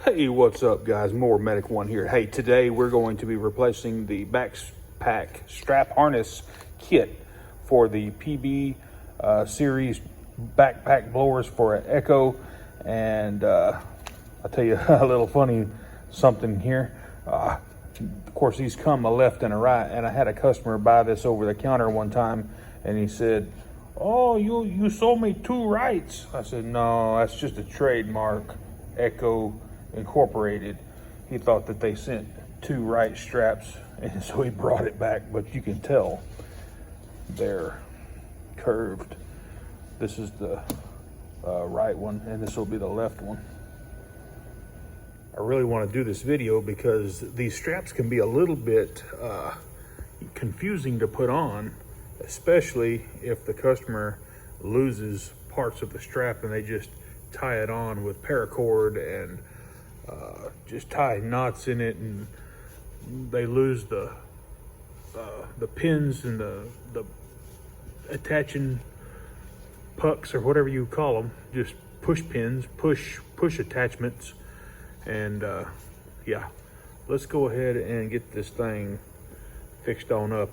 Hey, what's up, guys? More Medic One here. Hey, today we're going to be replacing the backpack strap harness kit for the PB series backpack blowers for Echo. And I'll tell you a little funny something here. Of course, these come a left and a right, and I had a customer buy this over the counter one time, and he said, "Oh, you sold me two rights." I said, "No, that's just a trademark, Echo Incorporated." He thought that they sent two right straps, and so he brought it back, but you can tell they're curved. This is the right one, and this will be the left one. I really want to do this video because these straps can be a little bit confusing to put on, especially if the customer loses parts of the strap and they just tie it on with paracord and just tie knots in it, and they lose the pins and the attaching pucks, or whatever you call them, just push pins, push attachments. And yeah, let's go ahead and get this thing fixed on up.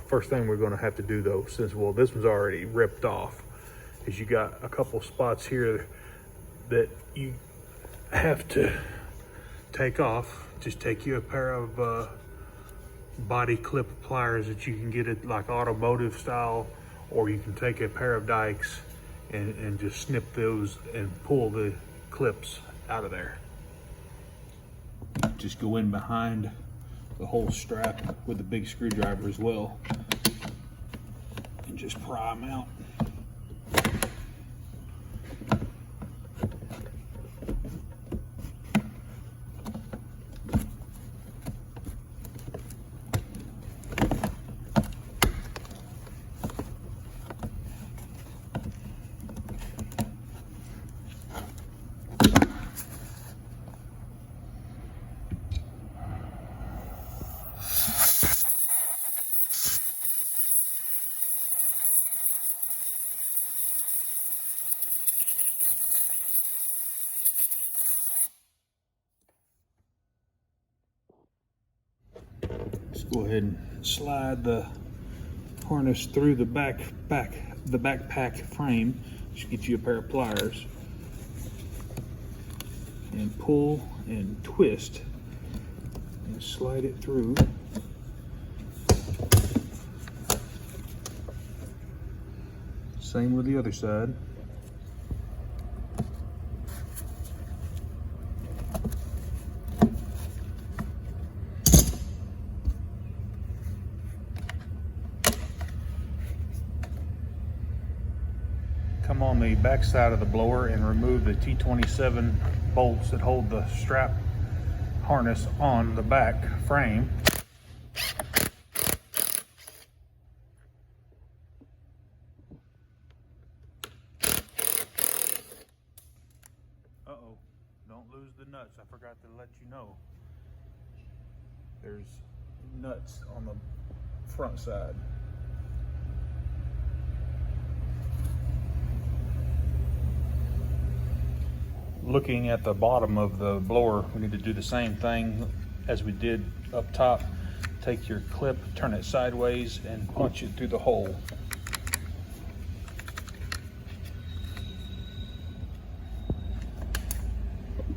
First thing we're going to have to do, though, since this one's already ripped off, is you got a couple spots here that you have to take off. Just take you a pair of body clip pliers that you can get it like automotive style, or you can take a pair of dikes and just snip those and pull the clips out of there. Just go in behind the whole strap with a big screwdriver as well, and just pry them out. Just go ahead and slide the harness through the backpack frame. Just get you a pair of pliers and pull and twist and slide it through. Same with the other side. Come on the back side of the blower and remove the T27 bolts that hold the strap harness on the back frame. Uh-oh, don't lose the nuts. I forgot to let you know. There's nuts on the front side. Looking at the bottom of the blower, we need to do the same thing as we did up top. Take your clip, turn it sideways, and punch it through the hole.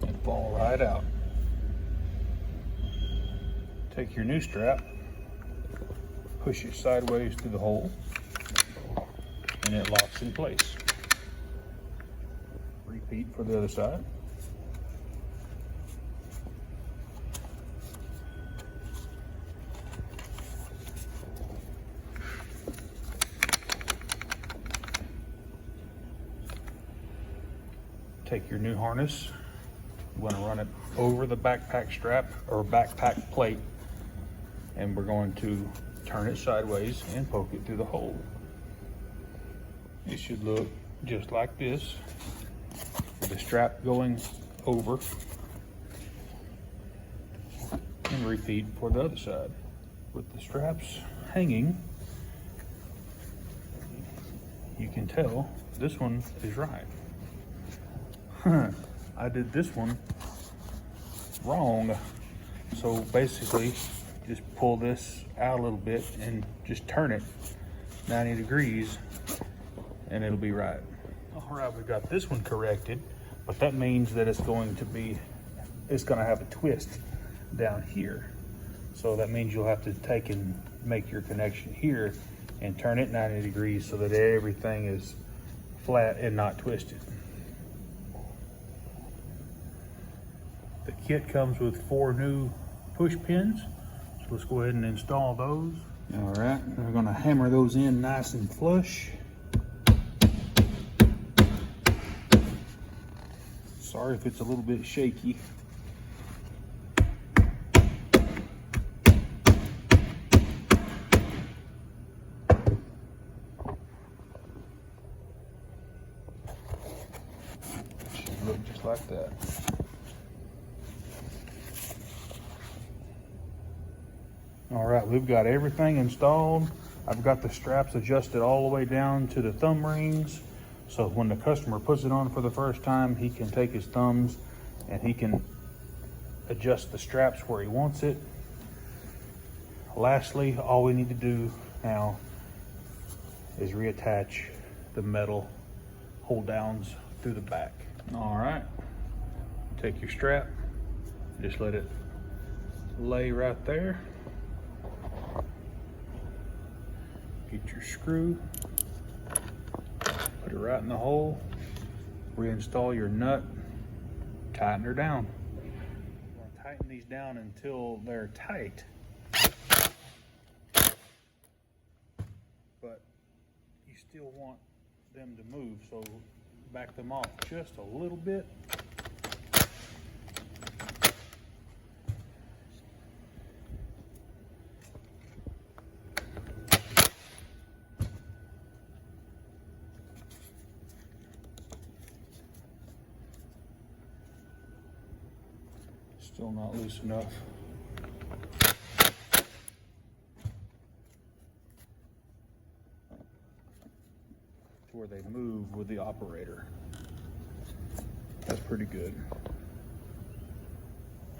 And fall right out. Take your new strap, push it sideways through the hole, and it locks in place. Repeat for the other side. Take your new harness. You want to run it over the backpack strap or backpack plate, and we're going to turn it sideways and poke it through the hole. It should look just like this, with the strap going over, and repeat for the other side. With the straps hanging, you can tell this one is right. I did this one wrong. So basically, just pull this out a little bit and just turn it 90 degrees and it'll be right. All right, we got this one corrected, but that means that it's going to have a twist down here. So that means you'll have to take and make your connection here and turn it 90 degrees so that everything is flat and not twisted. The kit comes with 4 new push pins, so let's go ahead and install those. All right, we're gonna hammer those in nice and flush. Sorry if it's a little bit shaky. Should look just like that. All right, we've got everything installed. I've got the straps adjusted all the way down to the thumb rings. So when the customer puts it on for the first time, he can take his thumbs and he can adjust the straps where he wants it. Lastly, all we need to do now is reattach the metal hold downs through the back. All right, take your strap, just let it lay right there. Get your screw, put it right in the hole, reinstall your nut, tighten her down. We're gonna tighten these down until they're tight. But you still want them to move, so back them off just a little bit. Still not loose enough. To where they move with the operator. That's pretty good.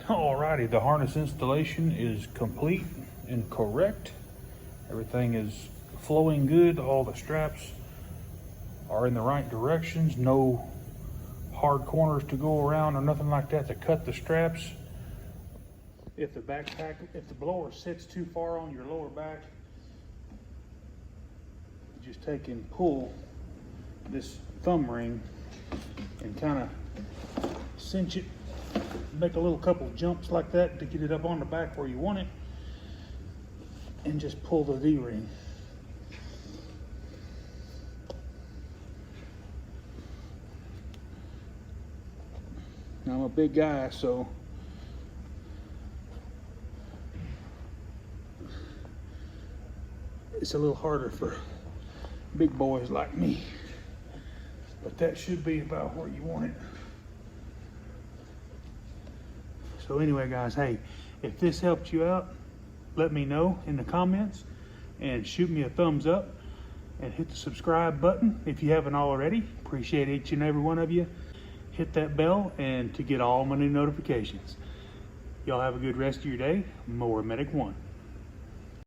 Alrighty, the harness installation is complete and correct. Everything is flowing good. All the straps are in the right directions. No hard corners to go around or nothing like that to cut the straps. If the blower sits too far on your lower back, you just take and pull this thumb ring and kind of cinch it, make a little couple jumps like that to get it up on the back where you want it, and just pull the D-ring. Now I'm a big guy, so it's a little harder for big boys like me, but that should be about where you want it. So anyway, guys, hey, if this helped you out, let me know in the comments and shoot me a thumbs up and hit the subscribe button if you haven't already. Appreciate each and every one of you. Hit that bell and to get all my new notifications. Y'all have a good rest of your day. Mower Medic 1.